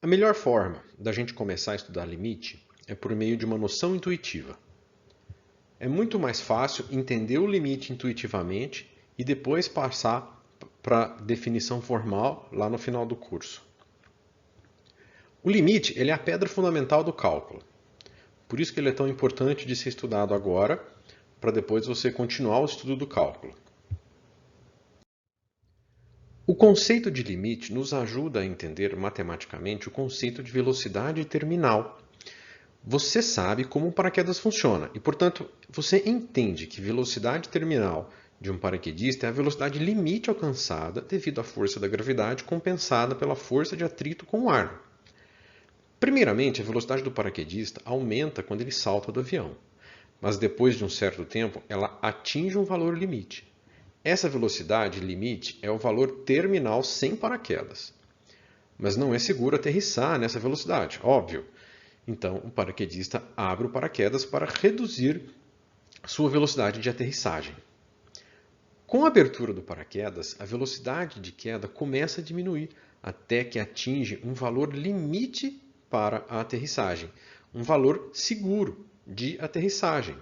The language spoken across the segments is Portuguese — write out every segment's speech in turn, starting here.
A melhor forma da gente começar a estudar limite é por meio de uma noção intuitiva. É muito mais fácil entender o limite intuitivamente e depois passar para a definição formal lá no final do curso. O limite ele é a pedra fundamental do cálculo. Por isso que ele é tão importante de ser estudado agora, para depois você continuar o estudo do cálculo. O conceito de limite nos ajuda a entender matematicamente o conceito de velocidade terminal. Você sabe como um paraquedas funciona e, portanto, você entende que velocidade terminal de um paraquedista é a velocidade limite alcançada devido à força da gravidade compensada pela força de atrito com o ar. Primeiramente, a velocidade do paraquedista aumenta quando ele salta do avião, mas depois de um certo tempo ela atinge um valor limite. Essa velocidade limite é o valor terminal sem paraquedas. Mas não é seguro aterrissar nessa velocidade, óbvio. Então, o paraquedista abre o paraquedas para reduzir sua velocidade de aterrissagem. Com a abertura do paraquedas, a velocidade de queda começa a diminuir até que atinge um valor limite para a aterrissagem, um valor seguro de aterrissagem.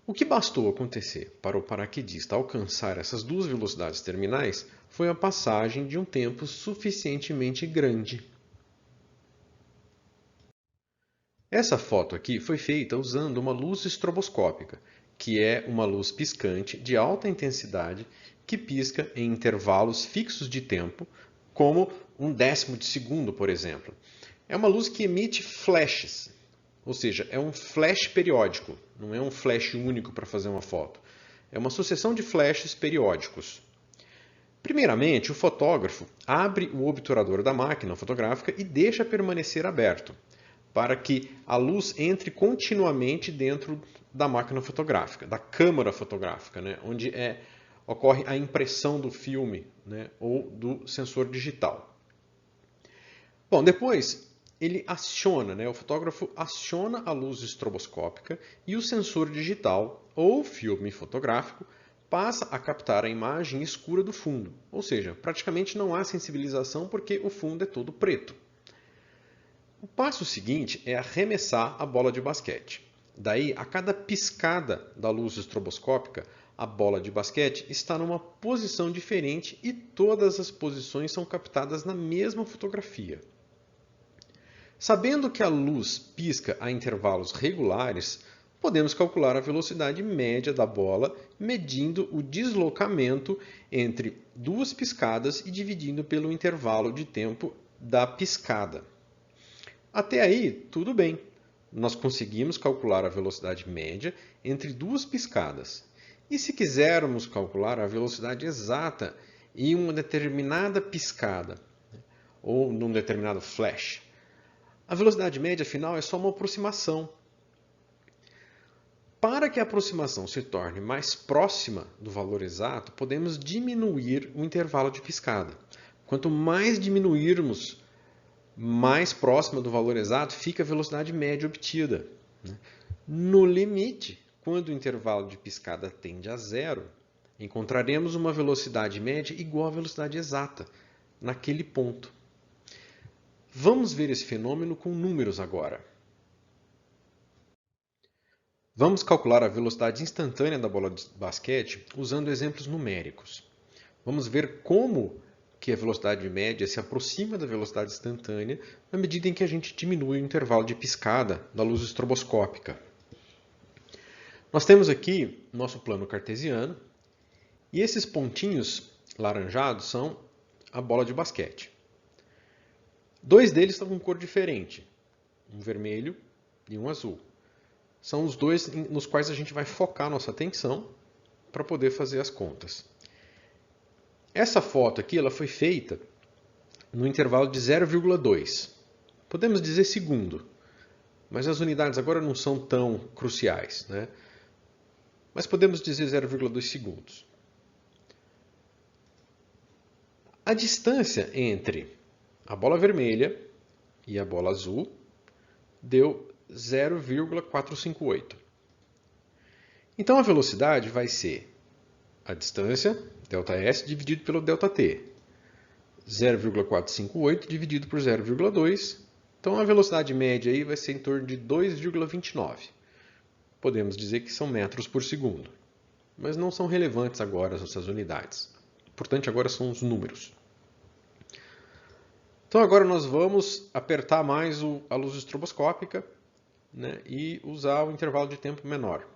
O que bastou acontecer para o paraquedista alcançar essas duas velocidades terminais foi a passagem de um tempo suficientemente grande. Essa foto aqui foi feita usando uma luz estroboscópica, que é uma luz piscante de alta intensidade que pisca em intervalos fixos de tempo, como 1/10 de segundo, por exemplo. É uma luz que emite flashes, ou seja, é um flash periódico, não é um flash único para fazer uma foto. É uma sucessão de flashes periódicos. Primeiramente, o fotógrafo abre o obturador da máquina fotográfica e deixa permanecer aberto, para que a luz entre continuamente dentro da máquina fotográfica, da câmara fotográfica, né, onde ocorre a impressão do filme, né, ou do sensor digital. Bom, depois ele aciona, né, o fotógrafo aciona a luz estroboscópica e o sensor digital ou filme fotográfico passa a captar a imagem escura do fundo, ou seja, praticamente não há sensibilização porque o fundo é todo preto. O passo seguinte é arremessar a bola de basquete. Daí, a cada piscada da luz estroboscópica, a bola de basquete está numa posição diferente e todas as posições são captadas na mesma fotografia. Sabendo que a luz pisca a intervalos regulares, podemos calcular a velocidade média da bola medindo o deslocamento entre duas piscadas e dividindo pelo intervalo de tempo da piscada. Até aí, tudo bem. Nós conseguimos calcular a velocidade média entre duas piscadas. E se quisermos calcular a velocidade exata em uma determinada piscada, ou num determinado flash, a velocidade média final é só uma aproximação. Para que a aproximação se torne mais próxima do valor exato, podemos diminuir o intervalo de piscada. Quanto mais diminuirmos, mais próxima do valor exato fica a velocidade média obtida. No limite, quando o intervalo de piscada tende a zero, encontraremos uma velocidade média igual à velocidade exata, naquele ponto. Vamos ver esse fenômeno com números agora. Vamos calcular a velocidade instantânea da bola de basquete usando exemplos numéricos. Vamos ver como que a velocidade média se aproxima da velocidade instantânea na medida em que a gente diminui o intervalo de piscada da luz estroboscópica. Nós temos aqui nosso plano cartesiano e esses pontinhos laranjados são a bola de basquete. Dois deles estão com cor diferente, um vermelho e um azul. São os dois nos quais a gente vai focar nossa atenção para poder fazer as contas. Essa foto aqui ela foi feita no intervalo de 0,2. Podemos dizer segundo, mas as unidades agora não são tão cruciais, né? Mas podemos dizer 0,2 segundos. A distância entre a bola vermelha e a bola azul deu 0,458. Então a velocidade vai ser a distância, ΔS, dividido pelo ΔT. 0,458 dividido por 0,2. Então a velocidade média aí vai ser em torno de 2,29. Podemos dizer que são metros por segundo. Mas não são relevantes agora essas unidades. O importante agora são os números. Então agora nós vamos apertar mais a luz estroboscópica, né, e usar o intervalo de tempo menor.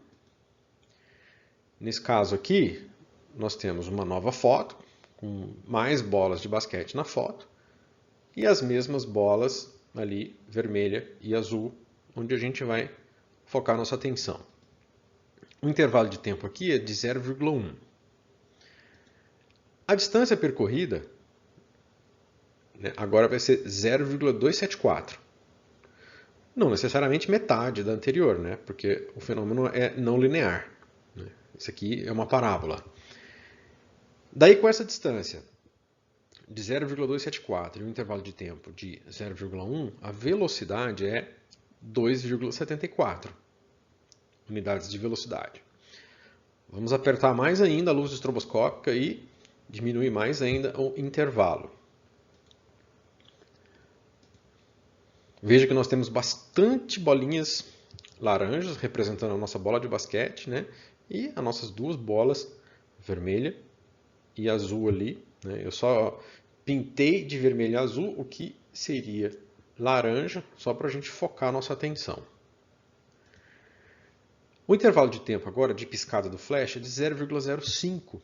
Nesse caso aqui, nós temos uma nova foto, com mais bolas de basquete na foto, e as mesmas bolas ali, vermelha e azul, onde a gente vai focar nossa atenção. O intervalo de tempo aqui é de 0,1. A distância percorrida, né, agora vai ser 0,274. Não necessariamente metade da anterior, né, porque o fenômeno é não linear. Né? Isso aqui é uma parábola. Daí, com essa distância de 0,274 e um intervalo de tempo de 0,1, a velocidade é 2,74 unidades de velocidade. Vamos apertar mais ainda a luz estroboscópica e diminuir mais ainda o intervalo. Veja que nós temos bastante bolinhas laranjas representando a nossa bola de basquete, né? E as nossas duas bolas, vermelha e azul ali. Né? Eu só pintei de vermelho e azul o que seria laranja, só para a gente focar a nossa atenção. O intervalo de tempo agora de piscada do flash é de 0,05.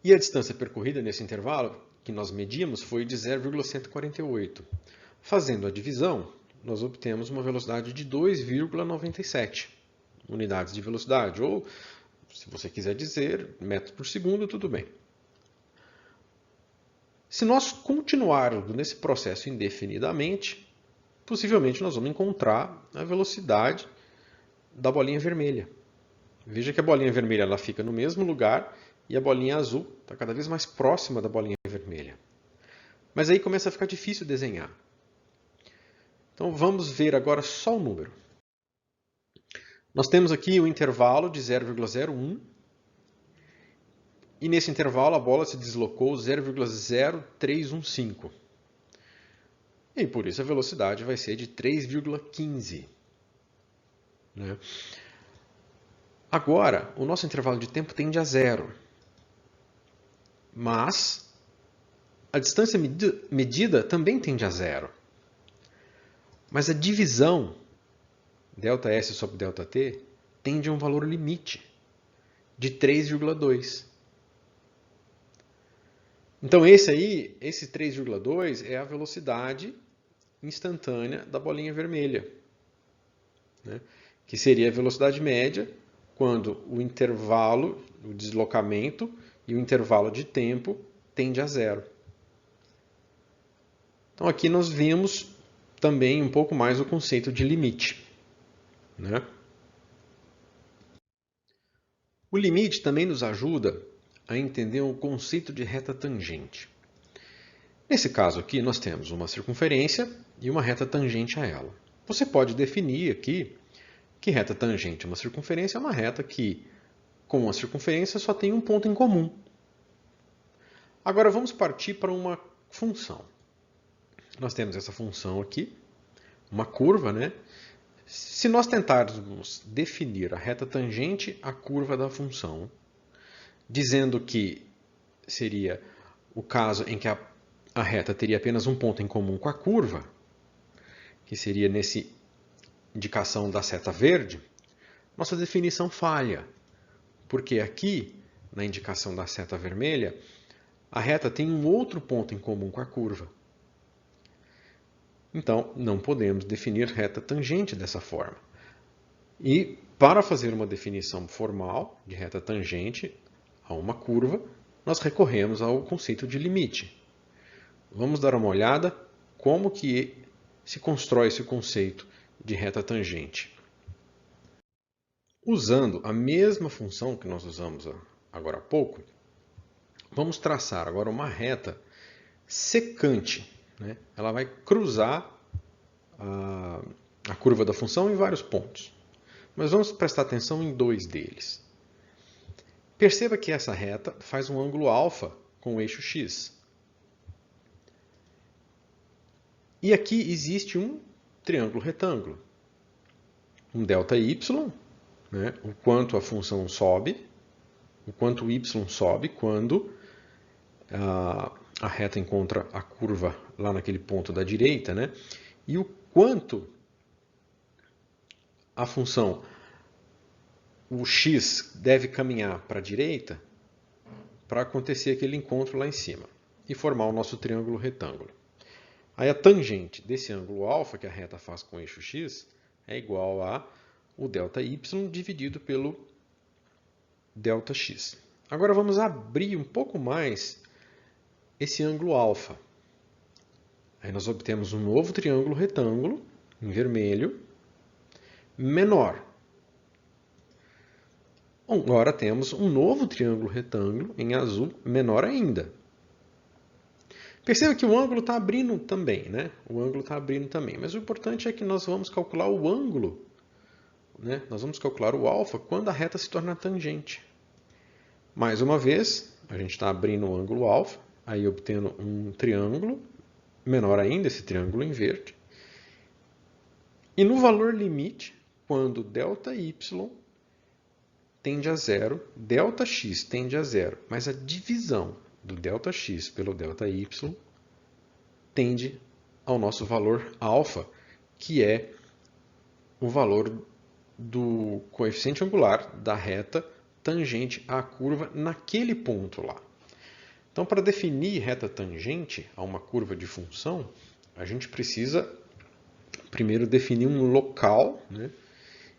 E a distância percorrida nesse intervalo que nós medimos foi de 0,148. Fazendo a divisão, nós obtemos uma velocidade de 2,97 unidades de velocidade, ou, se você quiser dizer, metros por segundo, tudo bem. Se nós continuarmos nesse processo indefinidamente, possivelmente nós vamos encontrar a velocidade da bolinha vermelha. Veja que a bolinha vermelha ela fica no mesmo lugar e a bolinha azul está cada vez mais próxima da bolinha vermelha. Mas aí começa a ficar difícil desenhar. Então vamos ver agora só o número. Nós temos aqui um intervalo de 0,01 e nesse intervalo a bola se deslocou 0,0315. E por isso a velocidade vai ser de 3,15. Né? Agora, o nosso intervalo de tempo tende a zero. Mas a distância medida também tende a zero. Mas a divisão ΔS sobre ΔT tende a um valor limite de 3,2. Então esse 3,2 é a velocidade instantânea da bolinha vermelha, né? Que seria a velocidade média quando o intervalo, o deslocamento e o intervalo de tempo tende a zero. Então aqui nós vimos também um pouco mais o conceito de limite. Né? O limite também nos ajuda a entender o conceito de reta tangente. Nesse caso aqui, nós temos uma circunferência e uma reta tangente a ela. Você pode definir aqui que reta tangente a uma circunferência é uma reta que, com a circunferência, só tem um ponto em comum. Agora vamos partir para uma função. Nós temos essa função aqui, uma curva, né? Se nós tentarmos definir a reta tangente à curva da função, dizendo que seria o caso em que a reta teria apenas um ponto em comum com a curva, que seria nessa indicação da seta verde, nossa definição falha, porque aqui, na indicação da seta vermelha, a reta tem um outro ponto em comum com a curva. Então, não podemos definir reta tangente dessa forma. E, para fazer uma definição formal de reta tangente a uma curva, nós recorremos ao conceito de limite. Vamos dar uma olhada como que se constrói esse conceito de reta tangente. Usando a mesma função que nós usamos agora há pouco, vamos traçar agora uma reta secante. Né? Ela vai cruzar a curva da função em vários pontos. Mas vamos prestar atenção em dois deles. Perceba que essa reta faz um ângulo alfa com o eixo x. E aqui existe um triângulo retângulo. Um ΔY, né? O quanto a função sobe, o quanto o y sobe quando a reta encontra a curva lá naquele ponto da direita, né? E o quanto a função, o x, deve caminhar para a direita para acontecer aquele encontro lá em cima e formar o nosso triângulo retângulo. Aí a tangente desse ângulo alfa que a reta faz com o eixo x é igual a o ΔY dividido pelo ΔX. Agora vamos abrir um pouco mais esse ângulo alfa. Aí nós obtemos um novo triângulo retângulo, em vermelho, menor. Agora temos um novo triângulo retângulo, em azul, menor ainda. Perceba que o ângulo está abrindo também, né? O ângulo está abrindo também. Mas o importante é que nós vamos calcular o ângulo, né? Nós vamos calcular o alfa quando a reta se tornar tangente. Mais uma vez, a gente está abrindo o ângulo alfa, aí obtendo um triângulo, menor ainda, esse triângulo em verde. E no valor limite, quando ΔY tende a zero, ΔX tende a zero, mas a divisão do ΔX pelo ΔY tende ao nosso valor alfa, que é o valor do coeficiente angular da reta tangente à curva naquele ponto lá. Então, para definir reta tangente a uma curva de função, a gente precisa primeiro definir um local, né,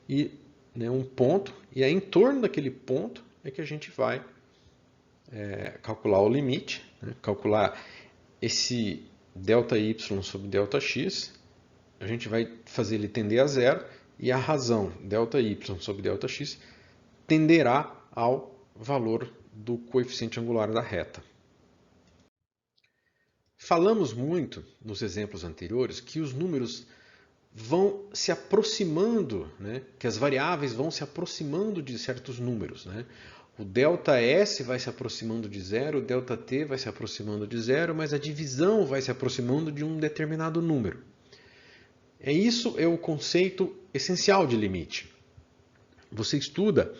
e um ponto, e aí em torno daquele ponto é que a gente vai calcular o limite, né, calcular esse ΔY sobre ΔX, a gente vai fazer ele tender a zero, e a razão ΔY sobre ΔX tenderá ao valor do coeficiente angular da reta. Falamos muito nos exemplos anteriores que os números vão se aproximando, né? Que as variáveis vão se aproximando de certos números, né? O ΔS vai se aproximando de zero, o ΔT vai se aproximando de zero, mas a divisão vai se aproximando de um determinado número. Isso é o conceito essencial de limite. Você estuda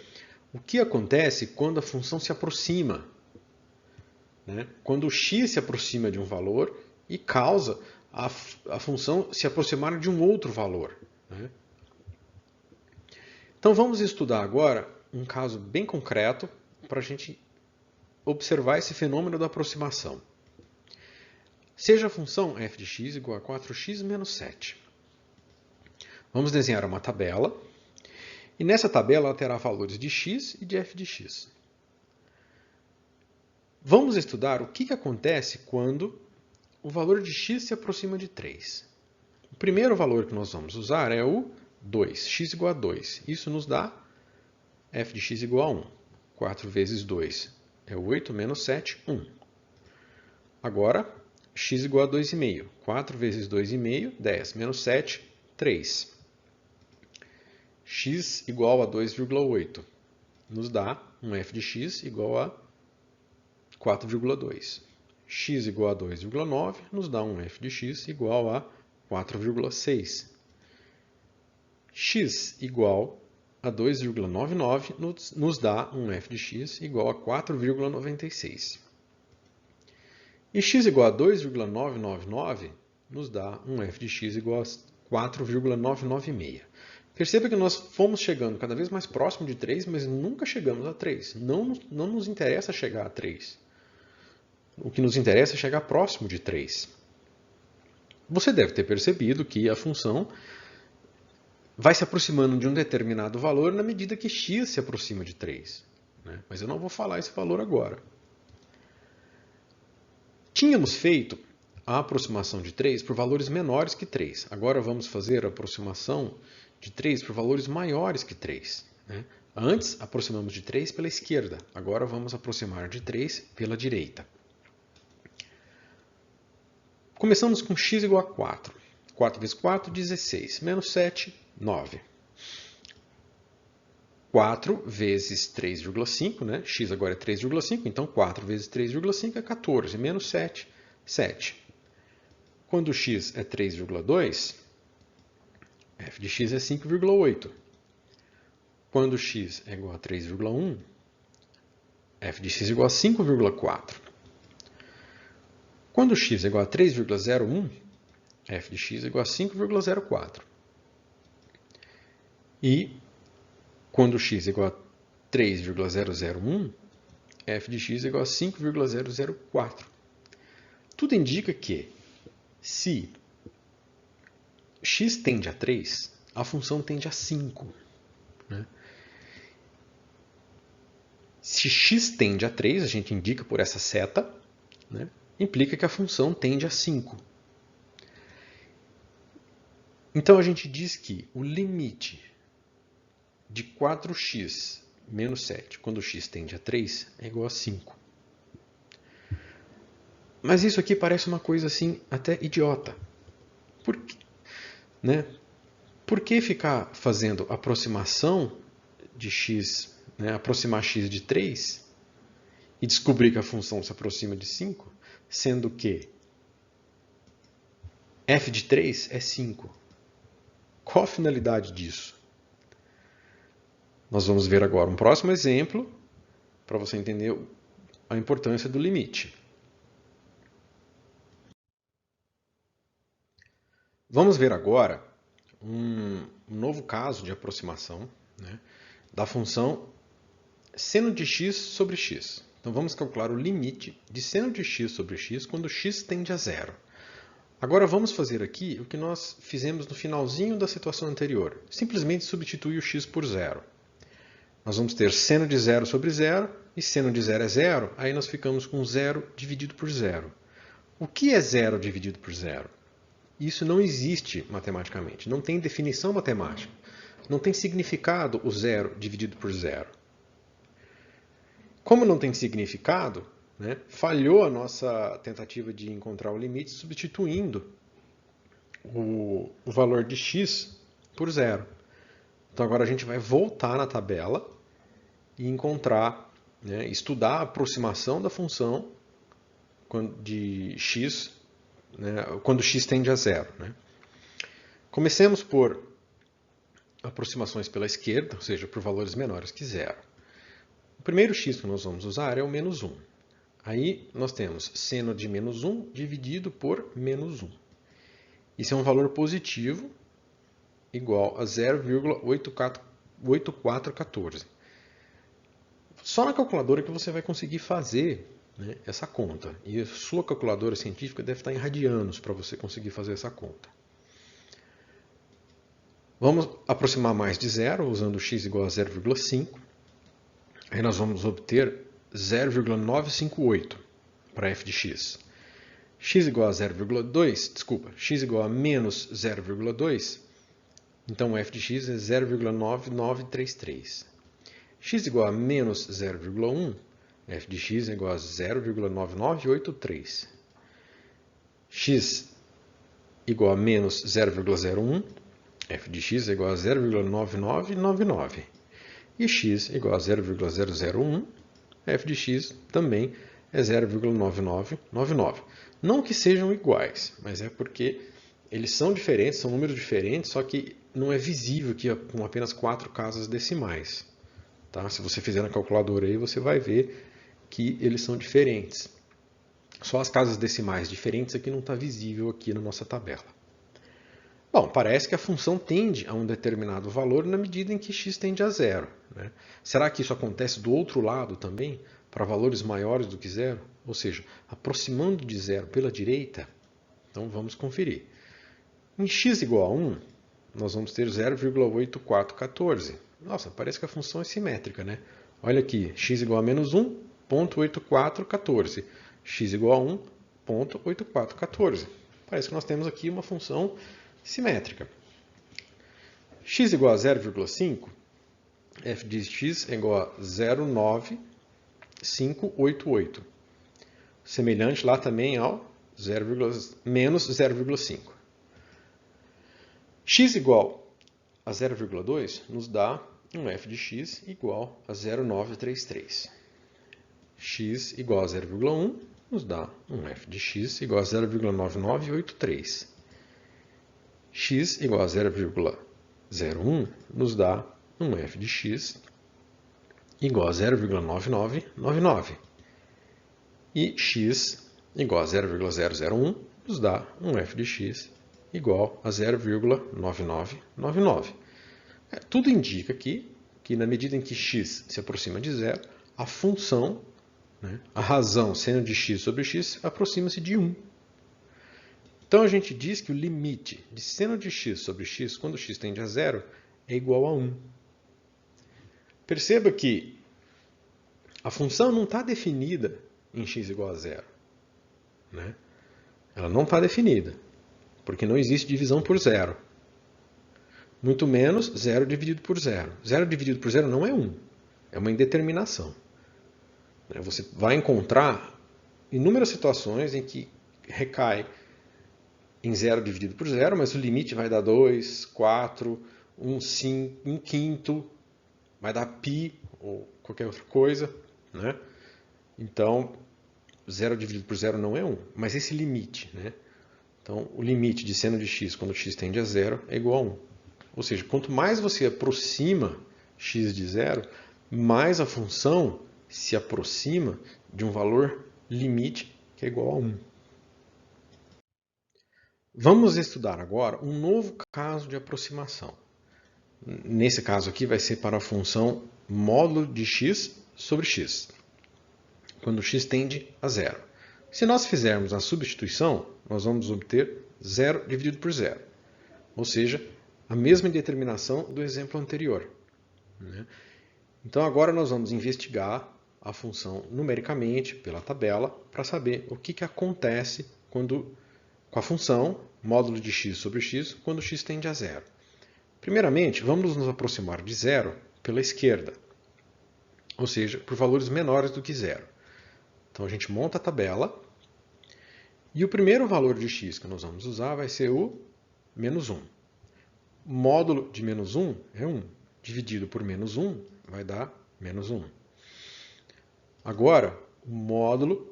o que acontece quando a função se aproxima, né? Quando o x se aproxima de um valor e causa a função se aproximar de um outro valor, né? Então vamos estudar agora um caso bem concreto para a gente observar esse fenômeno da aproximação. Seja a função f de x igual a 4x menos 7. Vamos desenhar uma tabela, e nessa tabela ela terá valores de x e de f de x. Vamos estudar o que acontece quando o valor de x se aproxima de 3. O primeiro valor que nós vamos usar é o 2, x igual a 2. Isso nos dá f de x igual a 1. 4 vezes 2 é 8, menos 7, 1. Agora, x igual a 2,5. 4 vezes 2,5, 10. Menos 7, 3. X igual a 2,8. Nos dá um f de x igual a 4,2. X igual a 2,9 nos dá um f de x igual a 4,6. X igual a 2,99 nos dá um f de x igual a 4,96. E x igual a 2,999 nos dá um f de x igual a 4,996. Perceba que nós fomos chegando cada vez mais próximo de 3, mas nunca chegamos a 3. Não nos interessa chegar a 3. O que nos interessa é chegar próximo de 3. Você deve ter percebido que a função vai se aproximando de um determinado valor na medida que x se aproxima de 3. Né? Mas eu não vou falar esse valor agora. Tínhamos feito a aproximação de 3 por valores menores que 3. Agora vamos fazer a aproximação de 3 por valores maiores que 3. Né? Antes aproximamos de 3 pela esquerda. Agora vamos aproximar de 3 pela direita. Começamos com x igual a 4. 4 vezes 4, 16. Menos 7, 9. 4 vezes 3,5, né? X agora é 3,5, então 4 vezes 3,5 é 14, menos 7, 7. Quando x é 3,2, f de x é 5,8. Quando x é igual a 3,1, f de x é igual a 5,4. Quando x é igual a 3,01, f de x é igual a 5,04. E quando x é igual a 3,001, f de x é igual a 5,004. Tudo indica que, se x tende a 3, a função tende a 5. Né? Se x tende a 3, a gente indica por essa seta, né? Implica que a função tende a 5. Então, a gente diz que o limite de 4x menos 7, quando x tende a 3, é igual a 5. Mas isso aqui parece uma coisa assim, até idiota. Por quê? Né? Por que ficar fazendo aproximação de x, né? Aproximar x de 3 e descobrir que a função se aproxima de 5, sendo que f de 3 é 5? Qual a finalidade disso? Nós vamos ver agora um próximo exemplo para você entender a importância do limite. Vamos ver agora um novo caso de aproximação, né, da função seno de x sobre x. Então vamos calcular o limite de seno de x sobre x quando x tende a zero. Agora vamos fazer aqui o que nós fizemos no finalzinho da situação anterior. Simplesmente substituir o x por zero. Nós vamos ter seno de zero sobre zero, e seno de zero é zero, aí nós ficamos com zero dividido por zero. O que é zero dividido por zero? Isso não existe matematicamente, não tem definição matemática. Não tem significado o zero dividido por zero. Como não tem significado, né, falhou a nossa tentativa de encontrar o limite substituindo o valor de x por zero. Então agora a gente vai voltar na tabela e encontrar, né, estudar a aproximação da função de x, né, quando x tende a zero. Né? Comecemos por aproximações pela esquerda, ou seja, por valores menores que zero. O primeiro x que nós vamos usar é o menos 1. Aí nós temos seno de menos 1 dividido por menos 1. Isso é um valor positivo igual a 0,8414. Só na calculadora que você vai conseguir fazer, né, essa conta. E a sua calculadora científica deve estar em radianos para você conseguir fazer essa conta. Vamos aproximar mais de zero, usando x igual a 0,5. Aí nós vamos obter 0,958 para f de x. X igual a 0,2, desculpa, x igual a menos 0,2, então f de x é 0,9933. X igual a menos 0,1, f de x é igual a 0,9983. X igual a menos 0,01, f de x é igual a 0,9999. E x igual a 0,001, f de x também é 0,9999. Não que sejam iguais, mas é porque eles são diferentes, são números diferentes, só que não é visível aqui com apenas 4 casas decimais. Tá? Se você fizer na calculadora aí, você vai ver que eles são diferentes. Só as casas decimais diferentes aqui não está visível aqui na nossa tabela. Bom, parece que a função tende a um determinado valor na medida em que x tende a zero. Né? Será que isso acontece do outro lado também, para valores maiores do que zero? Ou seja, aproximando de zero pela direita? Então vamos conferir. Em x igual a 1, nós vamos ter 0,8414. Nossa, parece que a função é simétrica, né? Olha aqui, x igual a menos 1, 0,8414. X igual a 1, 0,8414. Parece que nós temos aqui uma função simétrica. X igual a 0,5, f de x é igual a 0,9588. Semelhante lá também ao menos 0,5. X igual a 0,2 nos dá um f de x igual a 0,933. X igual a 0,1 nos dá um f de x igual a 0,9983. X igual a 0,01 nos dá um f de x igual a 0,9999. E x igual a 0,001 nos dá um f de x igual a 0,9999. Tudo indica aqui que na medida em que x se aproxima de zero, a função, a razão seno de x sobre x, aproxima-se de 1. Então a gente diz que o limite de seno de x sobre x, quando x tende a zero, é igual a 1. Perceba que a função não está definida em x igual a zero. Ela não está definida, porque não existe divisão por zero. Muito menos 0 dividido por 0. 0 dividido por 0 não é 1. É uma indeterminação. Você vai encontrar inúmeras situações em que recai em 0 dividido por 0, mas o limite vai dar 2, 4, 1 quinto, vai dar π ou qualquer outra coisa. Então, 0 dividido por 0 não é 1. Mas esse limite, então o limite de seno de x quando x tende a 0 é igual a 1. Ou seja, quanto mais você aproxima x de zero, mais a função se aproxima de um valor limite que é igual a 1. Vamos estudar agora um novo caso de aproximação. Nesse caso aqui vai ser para a função módulo de x sobre x, quando x tende a zero. Se nós fizermos a substituição, nós vamos obter 0 dividido por 0. Ou seja, a mesma determinação do exemplo anterior. Então agora nós vamos investigar a função numericamente pela tabela para saber o que acontece com a função módulo de x sobre x quando x tende a zero. Primeiramente, vamos nos aproximar de zero pela esquerda, ou seja, por valores menores do que zero. Então a gente monta a tabela e o primeiro valor de x que nós vamos usar vai ser o menos 1. Módulo de menos 1 é 1. Dividido por menos 1 vai dar menos 1. Agora, o módulo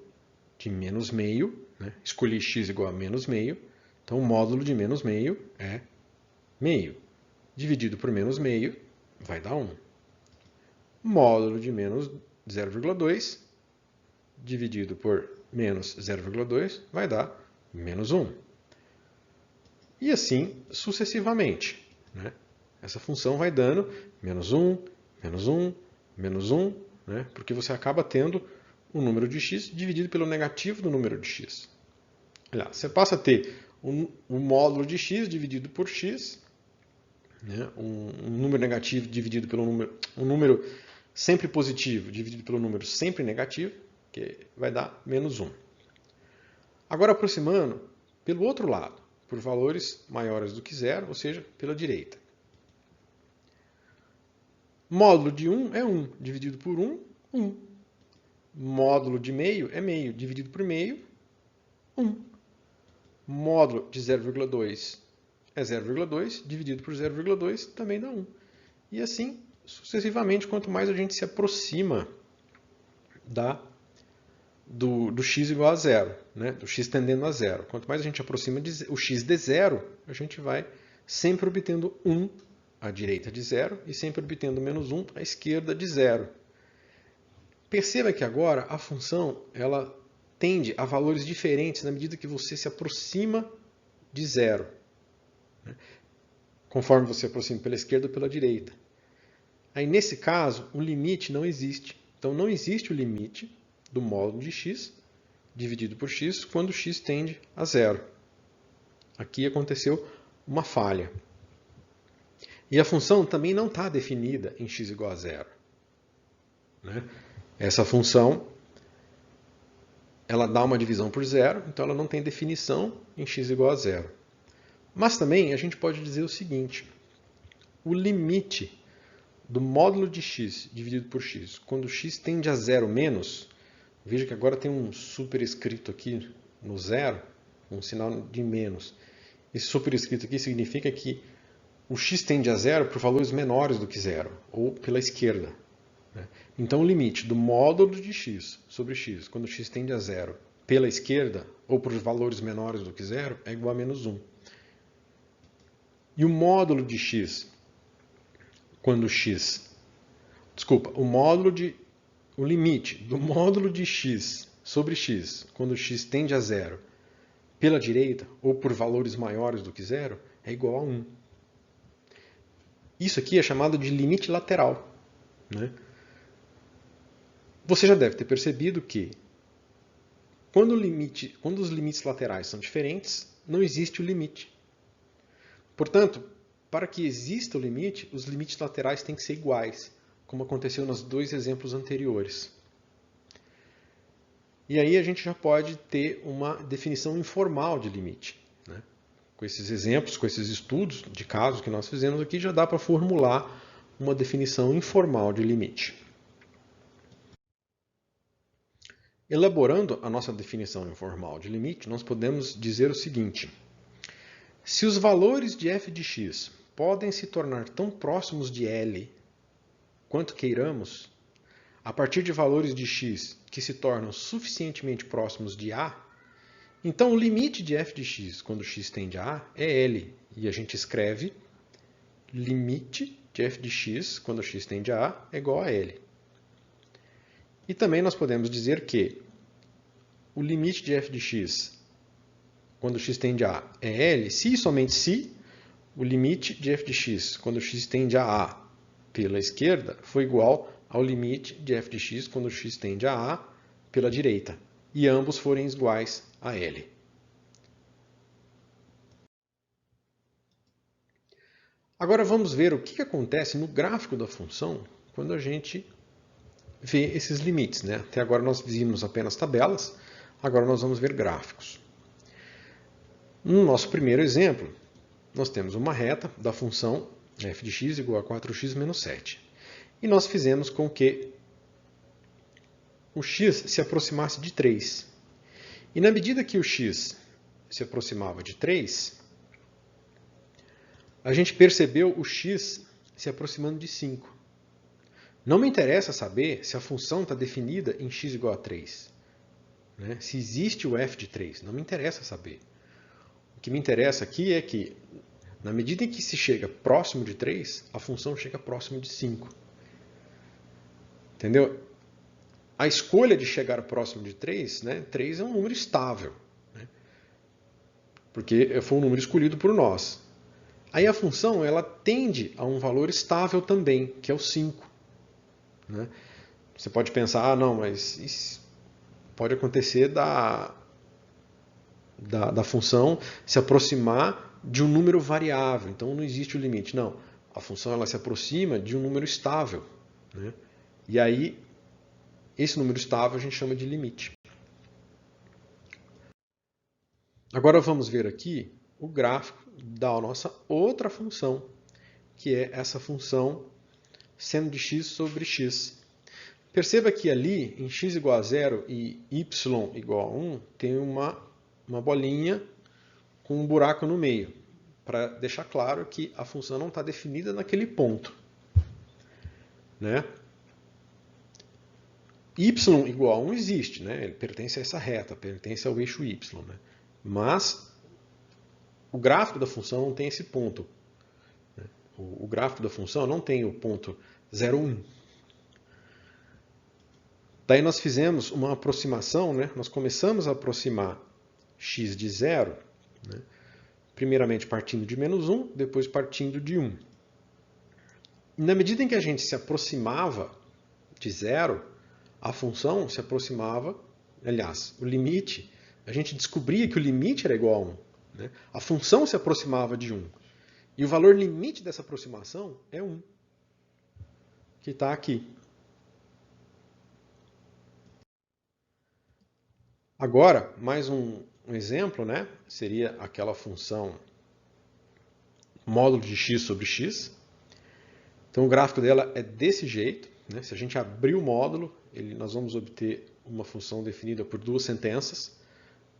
de menos meio, escolhi x igual a menos meio, então o módulo de menos meio é meio. Dividido por menos meio vai dar 1. Módulo de menos 0,2 dividido por menos 0,2 vai dar menos 1. E assim sucessivamente. Essa função vai dando menos 1, menos 1, menos 1, porque você acaba tendo o número de x dividido pelo negativo do número de x. Você passa a ter um módulo de x dividido por x, um número negativo dividido pelo número, um número sempre positivo dividido pelo número sempre negativo, que vai dar menos 1. Agora aproximando pelo outro lado, por valores maiores do que zero, ou seja, pela direita. Módulo de 1 é 1, dividido por 1, 1. Módulo de meio é meio, dividido por meio, 1. Módulo de 0,2 é 0,2, dividido por 0,2 também dá 1. E assim, sucessivamente, quanto mais a gente se aproxima do x igual a zero, do x tendendo a zero. Quanto mais a gente aproxima o x de zero, a gente vai sempre obtendo 1 à direita de zero e sempre obtendo menos 1 à esquerda de zero. Perceba que agora a função ela tende a valores diferentes na medida que você se aproxima de zero, conforme você aproxima pela esquerda ou pela direita. Aí, nesse caso, o limite não existe. Então, não existe o limite do módulo de x dividido por x quando x tende a zero. Aqui aconteceu uma falha. E a função também não está definida em x igual a zero. Essa função ela dá uma divisão por zero, então ela não tem definição em x igual a zero. Mas também a gente pode dizer o seguinte: o limite do módulo de x dividido por x, quando x tende a zero menos, veja que agora tem um superescrito aqui no zero, um sinal de menos. Esse superescrito aqui significa que o x tende a zero por valores menores do que zero, ou pela esquerda. Então, o limite do módulo de x sobre x, quando x tende a zero, pela esquerda, ou por valores menores do que zero, é igual a menos 1. E o módulo de x, quando x... Desculpa, o limite do módulo de x sobre x, quando x tende a zero, pela direita, ou por valores maiores do que zero, é igual a 1. Isso aqui é chamado de limite lateral, né? Você já deve ter percebido que quando os limites laterais são diferentes, não existe o limite. Portanto, para que exista o limite, os limites laterais têm que ser iguais, como aconteceu nos dois exemplos anteriores. E aí a gente já pode ter uma definição informal de limite, né? Com esses exemplos, com esses estudos de casos que nós fizemos aqui, já dá para formular uma definição informal de limite. Elaborando a nossa definição informal de limite, nós podemos dizer o seguinte: se os valores de f de x podem se tornar tão próximos de L quanto queiramos, a partir de valores de x que se tornam suficientemente próximos de A, então o limite de f de x quando x tende a A é L. E a gente escreve limite de f de x quando x tende a A é igual a L. E também nós podemos dizer que o limite de f de x quando x tende a A é L, se e somente se o limite de f de x quando x tende a A pela esquerda for igual ao limite de f de x quando x tende a A pela direita, e ambos forem iguais a L. Agora vamos ver o que acontece no gráfico da função quando a gente vê esses limites, né? Até agora nós vimos apenas tabelas, agora nós vamos ver gráficos. No nosso primeiro exemplo, nós temos uma reta da função f de x igual a 4x menos 7. E nós fizemos com que o x se aproximasse de 3. E na medida que o x se aproximava de 3, a gente percebeu o x se aproximando de 5. Não me interessa saber se a função está definida em x igual a 3. Né? Se existe o f de 3, não me interessa saber. O que me interessa aqui é que, na medida em que se chega próximo de 3, a função chega próximo de 5. Entendeu? A escolha de chegar próximo de 3, né? 3 é um número estável, né? Porque foi um número escolhido por nós. Aí a função ela tende a um valor estável também, que é o 5. Né? Você pode pensar, não, mas isso pode acontecer da função se aproximar de um número variável, então não existe o limite. Não, a função ela se aproxima de um número estável, né? E aí, esse número estável a gente chama de limite. Agora vamos ver aqui o gráfico da nossa outra função, que é essa função seno de x sobre x. Perceba que ali, em x igual a 0 e y igual a 1, tem uma bolinha com um buraco no meio, para deixar claro que a função não está definida naquele ponto. Né? Y igual a 1 existe, né? Ele pertence a essa reta, pertence ao eixo y. Né? Mas o gráfico da função não tem esse ponto. Né? O gráfico da função não tem o ponto 0, 1. Daí nós fizemos uma aproximação, né? Nós começamos a aproximar x de 0, né? Primeiramente partindo de menos 1, depois partindo de 1. E na medida em que a gente se aproximava de 0, a função se aproximava, aliás, o limite, a gente descobria que o limite era igual a 1. Né? A função se aproximava de 1. E o valor limite dessa aproximação é 1, que está aqui. Agora, mais um exemplo, né? Seria aquela função módulo de x sobre x. Então, o gráfico dela é desse jeito. Né? Se a gente abrir o módulo, nós vamos obter uma função definida por duas sentenças.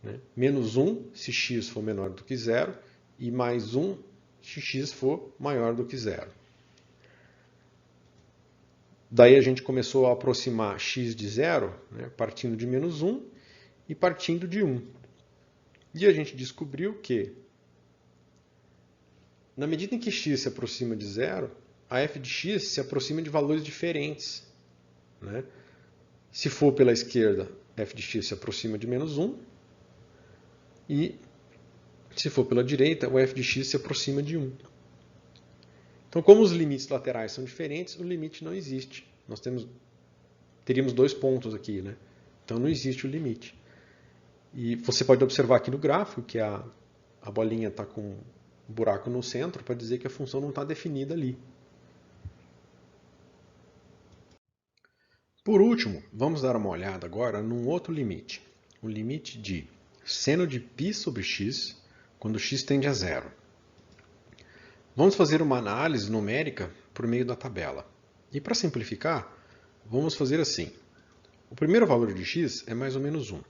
Né? Menos 1 se x for menor do que 0 e mais 1 se x for maior do que zero. Daí a gente começou a aproximar x de zero, né, partindo de menos 1 e partindo de 1. E a gente descobriu que, na medida em que x se aproxima de zero, a f de x se aproxima de valores diferentes, né? Se for pela esquerda, f de x se aproxima de menos 1. E se for pela direita, o f de x se aproxima de 1. Então, como os limites laterais são diferentes, o limite não existe. Nós teríamos dois pontos aqui, né? Então não existe o limite. E você pode observar aqui no gráfico que a bolinha está com um buraco no centro para dizer que a função não está definida ali. Por último, vamos dar uma olhada agora num outro limite. O limite de seno de π sobre x quando x tende a zero. Vamos fazer uma análise numérica por meio da tabela. E para simplificar, vamos fazer assim. O primeiro valor de x é mais ou menos 1.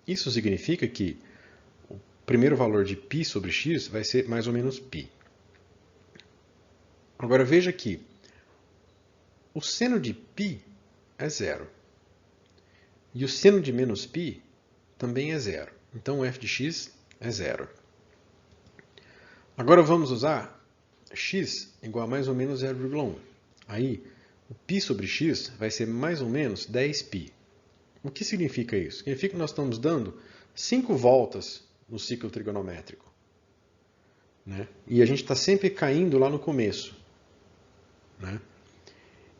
Isso significa que o primeiro valor de π sobre x vai ser mais ou menos π. Agora veja que o seno de π é zero. E o seno de menos π também é zero. Então o f de x é zero. Agora vamos usar x igual a mais ou menos 0,1. Aí, o π sobre x vai ser mais ou menos 10π. O que significa isso? Significa que nós estamos dando 5 voltas no ciclo trigonométrico, né? E a gente está sempre caindo lá no começo, né?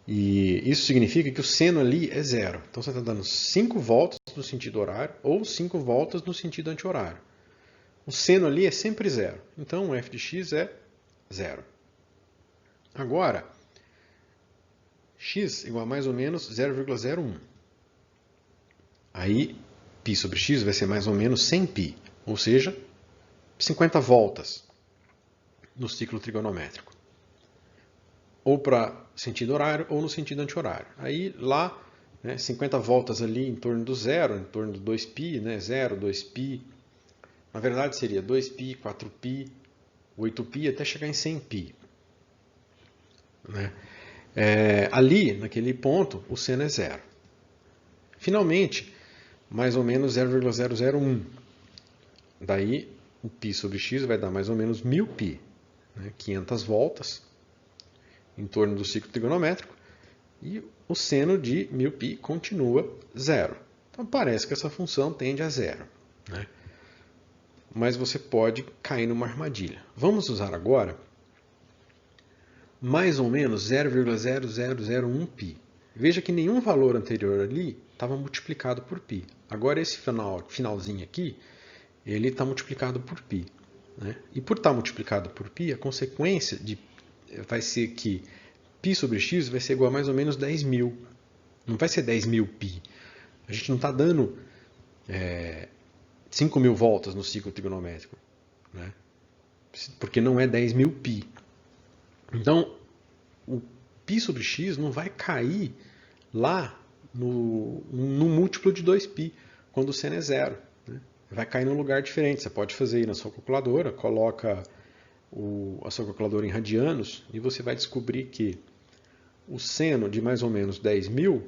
E isso significa que o seno ali é zero. Então você está dando 5 voltas no sentido horário ou 5 voltas no sentido anti-horário. O seno ali é sempre zero. Então o f de x é zero. Agora, x igual a mais ou menos 0,01. Aí, π sobre x vai ser mais ou menos 100π, ou seja, 50 voltas no ciclo trigonométrico. Ou para sentido horário ou no sentido anti-horário. Aí, lá, né, 50 voltas ali em torno do zero, em torno do 2π, né, 0, 2π. Na verdade, seria 2π, 4π, 8π, até chegar em 100π. Né? Ali, naquele ponto, o seno é zero. Finalmente, mais ou menos 0,001. Daí, o π sobre x vai dar mais ou menos 1000π, né? 500 voltas em torno do ciclo trigonométrico, e o seno de 1000π continua zero. Então, parece que essa função tende a zero, né? Mas você pode cair numa armadilha. Vamos usar agora mais ou menos 0,0001π. Veja que nenhum valor anterior ali estava multiplicado por π. Agora esse finalzinho aqui, ele está multiplicado por π. Né? E por estar multiplicado por π, a consequência vai ser que π sobre x vai ser igual a mais ou menos 10.000. Não vai ser 10.000π. A gente não está dando 5.000 voltas no ciclo trigonométrico, né? Porque não é 10.000π. Então, o π sobre x não vai cair lá no múltiplo de 2π, quando o seno é zero. Né? Vai cair num lugar diferente. Você pode fazer aí na sua calculadora, coloca a sua calculadora em radianos e você vai descobrir que o seno de mais ou menos 10.000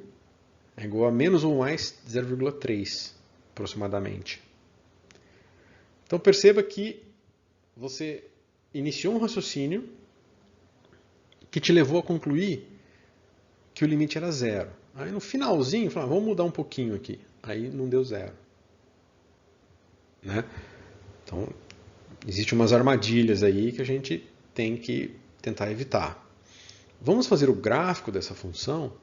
é igual a menos ou mais 0,3, aproximadamente. Então perceba que você iniciou um raciocínio que te levou a concluir que o limite era zero. Aí no finalzinho, vamos mudar um pouquinho aqui. Aí não deu zero. Né? Então, existem umas armadilhas aí que a gente tem que tentar evitar. Vamos fazer o gráfico dessa função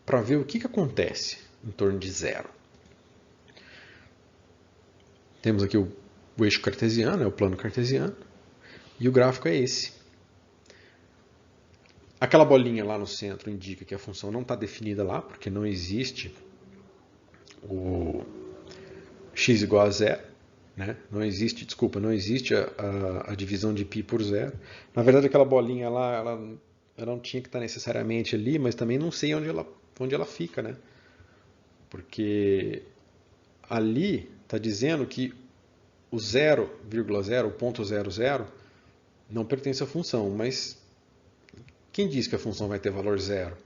para ver o que acontece em torno de zero. Temos aqui o eixo cartesiano, é o plano cartesiano, e o gráfico é esse. Aquela bolinha lá no centro indica que a função não está definida lá, porque não existe o x igual a zero. Né? Não existe a divisão de π por zero. Na verdade, aquela bolinha lá, ela não tinha que estar necessariamente ali, mas também não sei onde ela fica. Né? Porque ali está dizendo que o 0,0, o ponto 00, não pertence à função, mas quem diz que a função vai ter valor zero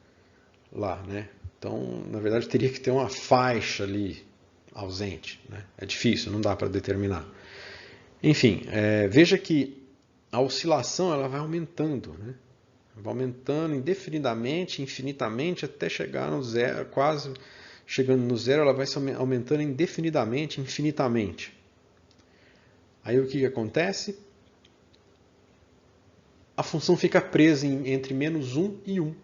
lá, né? Então, na verdade, teria que ter uma faixa ali ausente, né? É difícil, não dá para determinar. Enfim, veja que a oscilação ela vai aumentando, né? Vai aumentando indefinidamente, infinitamente, até chegar no zero, quase chegando no zero, ela vai se aumentando indefinidamente, infinitamente. Aí o que acontece? A função fica presa entre menos 1 e 1.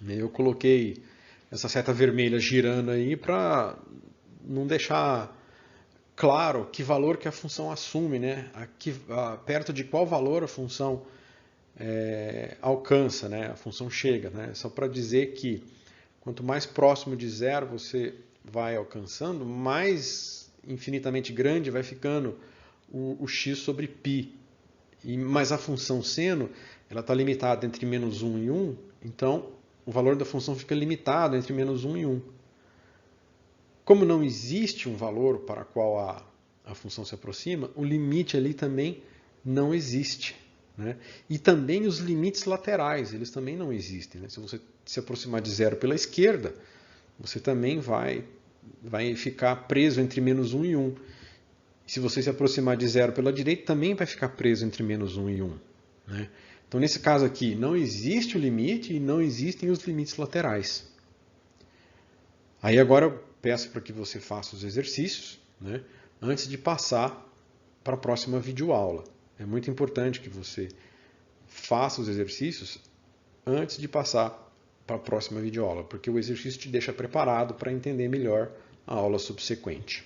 Eu coloquei essa seta vermelha girando aí para não deixar claro que valor que a função assume, né? Perto de qual valor a função alcança, né? A função chega, né? Só para dizer que quanto mais próximo de zero você vai alcançando, mais infinitamente grande vai ficando o x sobre π. Mas a função seno ela está limitada entre menos 1 e 1, então o valor da função fica limitado entre menos 1 e 1. Como não existe um valor para qual a função se aproxima, o limite ali também não existe. Né? E também os limites laterais, eles também não existem. Né? Se você se aproximar de zero pela esquerda, você também vai ficar preso entre menos 1 e 1. Se você se aproximar de zero pela direita, também vai ficar preso entre menos 1 e 1. Né? Então, nesse caso aqui, não existe o limite e não existem os limites laterais. Aí agora eu peço para que você faça os exercícios, né, antes de passar para a próxima videoaula. É muito importante que você faça os exercícios antes de passar para a próxima videoaula, porque o exercício te deixa preparado para entender melhor a aula subsequente.